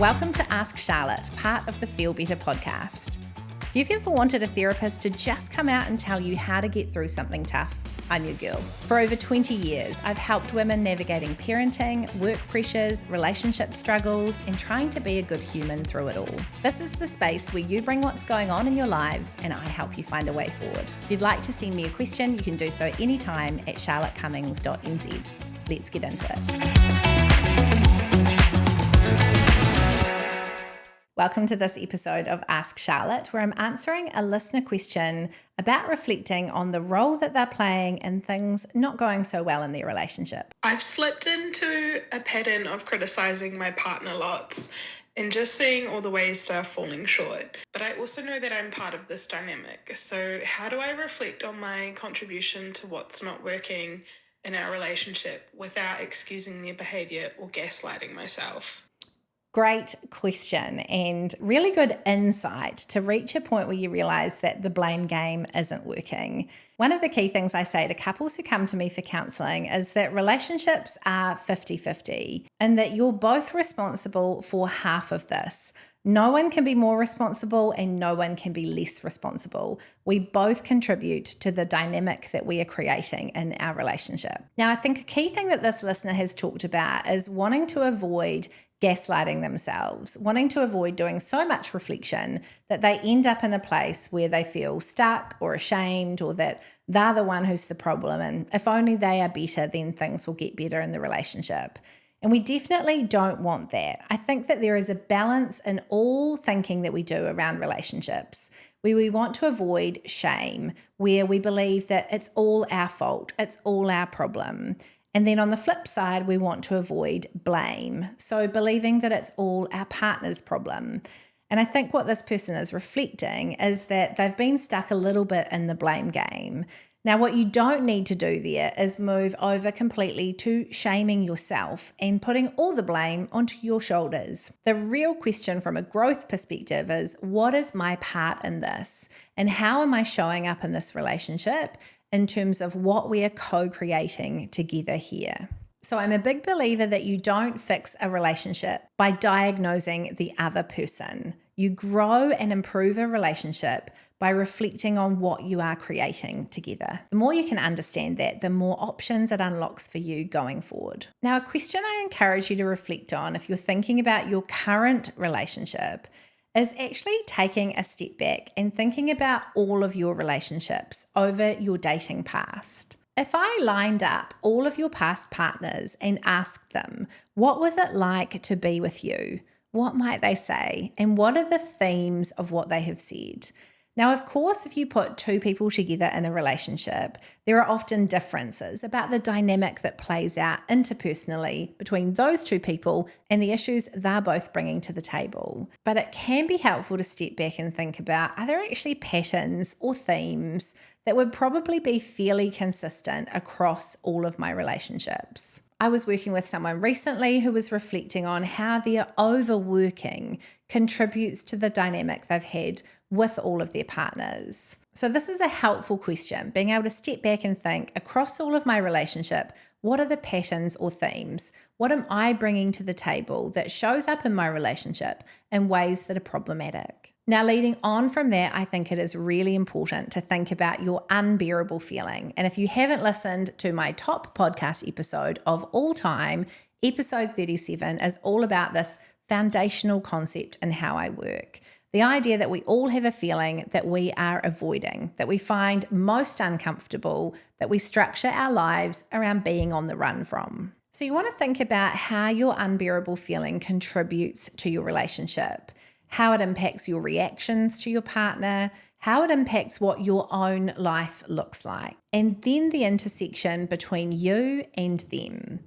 Welcome to Ask Charlotte, part of the Feel Better podcast. If you've ever wanted a therapist to just come out and tell you how to get through something tough, I'm your girl. For over 20 years, I've helped women navigating parenting, work pressures, relationship struggles, and trying to be a good human through it all. This is the space where you bring what's going on in your lives and I help you find a way forward. If you'd like to send me a question, you can do so anytime at charlottecummings.nz. Let's get into it. Welcome to this episode of Ask Charlotte, where I'm answering a listener question about reflecting on the role that they're playing in things not going so well in their relationship. I've slipped into a pattern of criticising my partner lots and just seeing all the ways they're falling short. But I also know that I'm part of this dynamic. So how do I reflect on my contribution to what's not working in our relationship without excusing their behaviour or gaslighting myself? Great question and really good insight to reach a point where you realize that the blame game isn't working. One of the key things I say to couples who come to me for counseling is that relationships are 50-50 and that you're both responsible for half of this. No one can be more responsible and no one can be less responsible. We both contribute to the dynamic that we are creating in our relationship. Now, I think a key thing that this listener has talked about is wanting to avoid gaslighting themselves, wanting to avoid doing so much reflection that they end up in a place where they feel stuck or ashamed or that they're the one who's the problem. And if only they are better, then things will get better in the relationship. And we definitely don't want that. I think that there is a balance in all thinking that we do around relationships, where we want to avoid shame, where we believe that it's all our fault, it's all our problem. And then on the flip side, we want to avoid blame. So believing that it's all our partner's problem. And I think what this person is reflecting is that they've been stuck a little bit in the blame game. Now, what you don't need to do there is move over completely to shaming yourself and putting all the blame onto your shoulders. The real question from a growth perspective is, what is my part in this? And how am I showing up in this relationship in terms of what we are co-creating together here? So I'm a big believer that you don't fix a relationship by diagnosing the other person. You grow and improve a relationship by reflecting on what you are creating together. The more you can understand that, the more options it unlocks for you going forward. Now, a question I encourage you to reflect on if you're thinking about your current relationship is actually taking a step back and thinking about all of your relationships over your dating past. If I lined up all of your past partners and asked them, what was it like to be with you? What might they say? And what are the themes of what they have said? Now, of course, if you put two people together in a relationship, there are often differences about the dynamic that plays out interpersonally between those two people and the issues they're both bringing to the table. But it can be helpful to step back and think about, are there actually patterns or themes that would probably be fairly consistent across all of my relationships? I was working with someone recently who was reflecting on how their overworking contributes to the dynamic they've had with all of their partners. So this is a helpful question, being able to step back and think across all of my relationship, what are the patterns or themes? What am I bringing to the table that shows up in my relationship in ways that are problematic? Now, leading on from that, I think it is really important to think about your unbearable feeling. And if you haven't listened to my top podcast episode of all time, episode 37 is all about this foundational concept and how I work. The idea that we all have a feeling that we are avoiding, that we find most uncomfortable, that we structure our lives around being on the run from. So you want to think about how your unbearable feeling contributes to your relationship, how it impacts your reactions to your partner, how it impacts what your own life looks like, and then the intersection between you and them.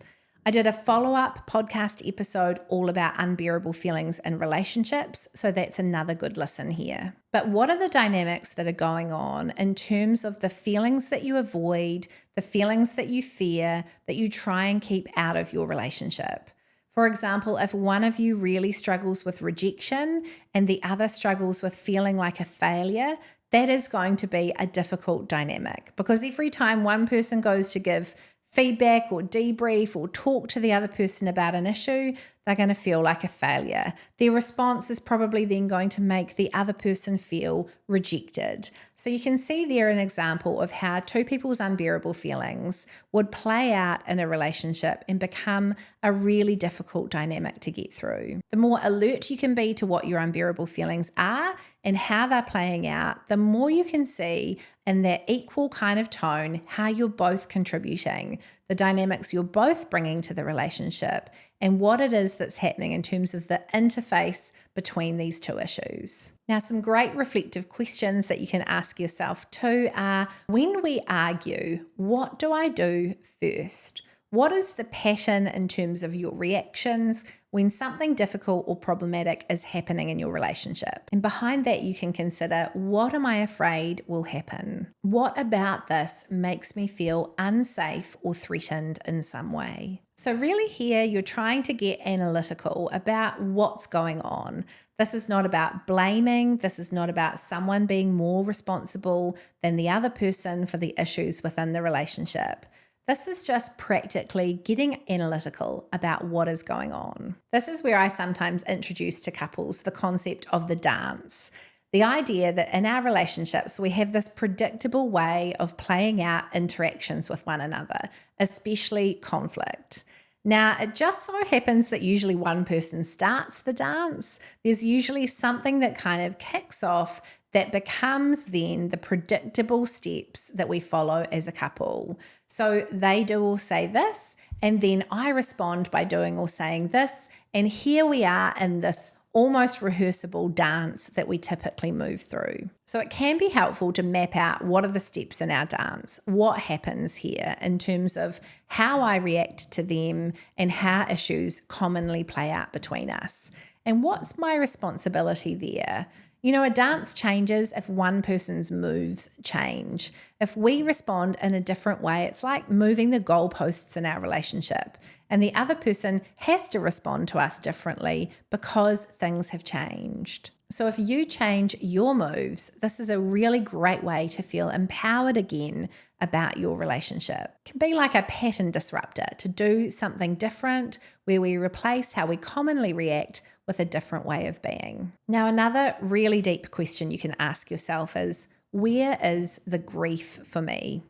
I did a follow-up podcast episode all about unbearable feelings in relationships, so that's another good listen here. But what are the dynamics that are going on in terms of the feelings that you avoid, the feelings that you fear, that you try and keep out of your relationship? For example, if one of you really struggles with rejection and the other struggles with feeling like a failure, that is going to be a difficult dynamic because every time one person goes to give feedback or debrief or talk to the other person about an issue, they're going to feel like a failure. Their response is probably then going to make the other person feel rejected. So you can see there an example of how two people's unbearable feelings would play out in a relationship and become a really difficult dynamic to get through. The more alert you can be to what your unbearable feelings are and how they're playing out, the more you can see in that equal kind of tone how you're both contributing, the dynamics you're both bringing to the relationship, and what it is that's happening in terms of the interface between these two issues. Now, some great reflective questions that you can ask yourself too are, when we argue, what do I do first? What is the pattern in terms of your reactions when something difficult or problematic is happening in your relationship? And behind that, you can consider, what am I afraid will happen? What about this makes me feel unsafe or threatened in some way? So really here, you're trying to get analytical about what's going on. This is not about blaming. This is not about someone being more responsible than the other person for the issues within the relationship. This is just practically getting analytical about what is going on. This is where I sometimes introduce to couples the concept of the dance. The idea that in our relationships, we have this predictable way of playing out interactions with one another, especially conflict. Now, it just so happens that usually one person starts the dance. There's usually something that kind of kicks off that becomes then the predictable steps that we follow as a couple. So they do or say this, and then I respond by doing or saying this, and here we are in this almost rehearsable dance that we typically move through. So it can be helpful to map out what are the steps in our dance, what happens here in terms of how I react to them and how issues commonly play out between us. And what's my responsibility there? You know, a dance changes if one person's moves change. If we respond in a different way, it's like moving the goalposts in our relationship. And the other person has to respond to us differently because things have changed. So if you change your moves, this is a really great way to feel empowered again about your relationship. It can be like a pattern disruptor to do something different where we replace how we commonly react with a different way of being. Now, another really deep question you can ask yourself is, where is the grief for me?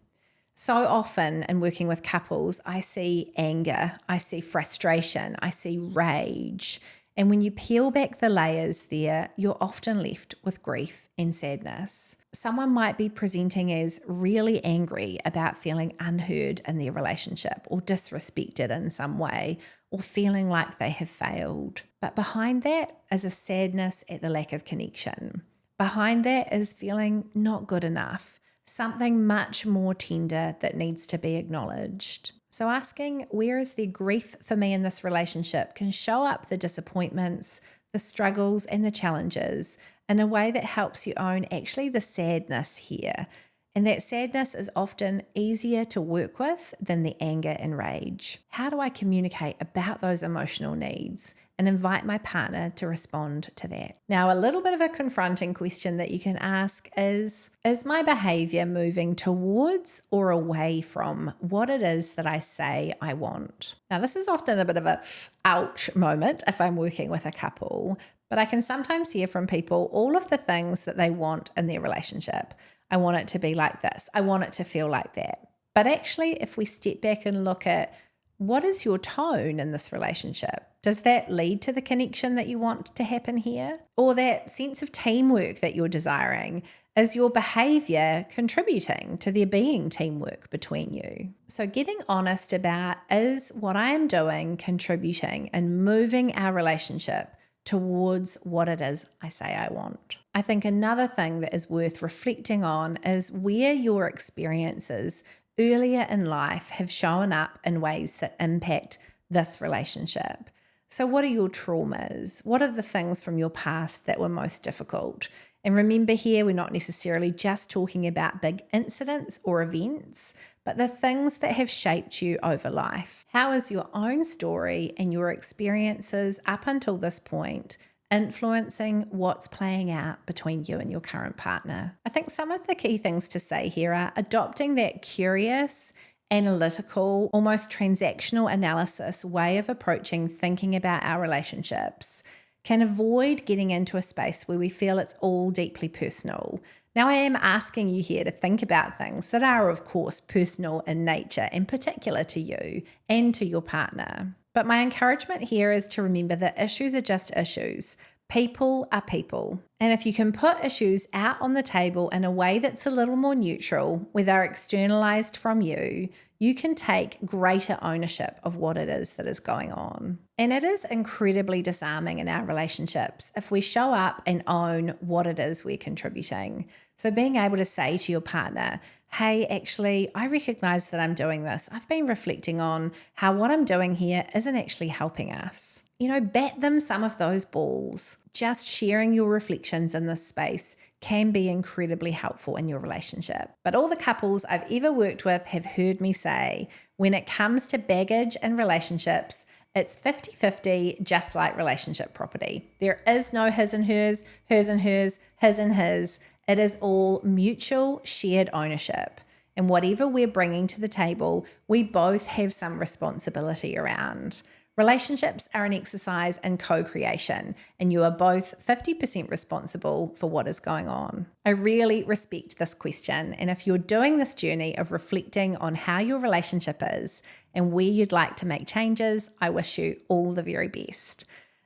So often in working with couples, I see anger, I see frustration, I see rage. And when you peel back the layers there, you're often left with grief and sadness. Someone might be presenting as really angry about feeling unheard in their relationship or disrespected in some way, or feeling like they have failed. But behind that is a sadness at the lack of connection. Behind that is feeling not good enough, something much more tender that needs to be acknowledged. So asking, where is there grief for me in this relationship, can show up the disappointments, the struggles, and the challenges in a way that helps you own actually the sadness here. And that sadness is often easier to work with than the anger and rage. How do I communicate about those emotional needs and invite my partner to respond to that? Now, a little bit of a confronting question that you can ask is my behavior moving towards or away from what it is that I say I want? Now, this is often a bit of a ouch moment if I'm working with a couple, but I can sometimes hear from people all of the things that they want in their relationship. I want it to be like this. I want it to feel like that. But actually, if we step back and look at what is your tone in this relationship, does that lead to the connection that you want to happen here? Or that sense of teamwork that you're desiring? Is your behavior contributing to there being teamwork between you? So getting honest about, is what I am doing contributing and moving our relationship towards what it is I say I want? I think another thing that is worth reflecting on is where your experiences earlier in life have shown up in ways that impact this relationship. So what are your traumas? What are the things from your past that were most difficult? And remember here, we're not necessarily just talking about big incidents or events, but the things that have shaped you over life. How is your own story and your experiences up until this point influencing what's playing out between you and your current partner? I think some of the key things to say here are adopting that curious analytical, almost transactional analysis way of approaching thinking about our relationships can avoid getting into a space where we feel it's all deeply personal. Now, I am asking you here to think about things that are, of course, personal in nature, in particular to you and to your partner. But my encouragement here is to remember that issues are just issues. People are people. And if you can put issues out on the table in a way that's a little more neutral, where they're externalized from you, you can take greater ownership of what it is that is going on. And it is incredibly disarming in our relationships if we show up and own what it is we're contributing. So being able to say to your partner, hey, actually, I recognize that I'm doing this. I've been reflecting on how what I'm doing here isn't actually helping us. Bet them some of those balls. Just sharing your reflections in this space can be incredibly helpful in your relationship. But all the couples I've ever worked with have heard me say, when it comes to baggage and relationships, it's 50-50, just like relationship property. There is no his and hers and hers, his and his. It is all mutual shared ownership. And whatever we're bringing to the table, we both have some responsibility around. Relationships are an exercise in co-creation, and you are both 50% responsible for what is going on. I really respect this question, and if you're doing this journey of reflecting on how your relationship is and where you'd like to make changes, I wish you all the very best.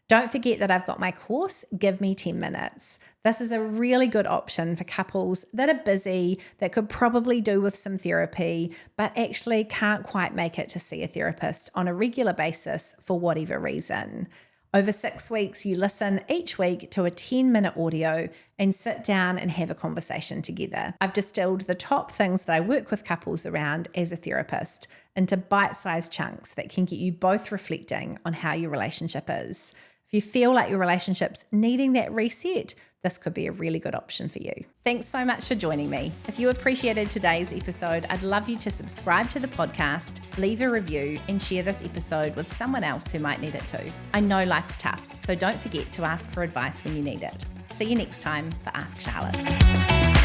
Don't forget that I've got my course, Give Me 10 Minutes. This is a really good option for couples that are busy, that could probably do with some therapy, but actually can't quite make it to see a therapist on a regular basis for whatever reason. Over 6 weeks, you listen each week to a 10-minute audio and sit down and have a conversation together. I've distilled the top things that I work with couples around as a therapist into bite-sized chunks that can get you both reflecting on how your relationship is. If you feel like your relationship's needing that reset, this could be a really good option for you. Thanks so much for joining me. If you appreciated today's episode, I'd love you to subscribe to the podcast, leave a review, and share this episode with someone else who might need it too. I know life's tough, so don't forget to ask for advice when you need it. See you next time for Ask Charlotte.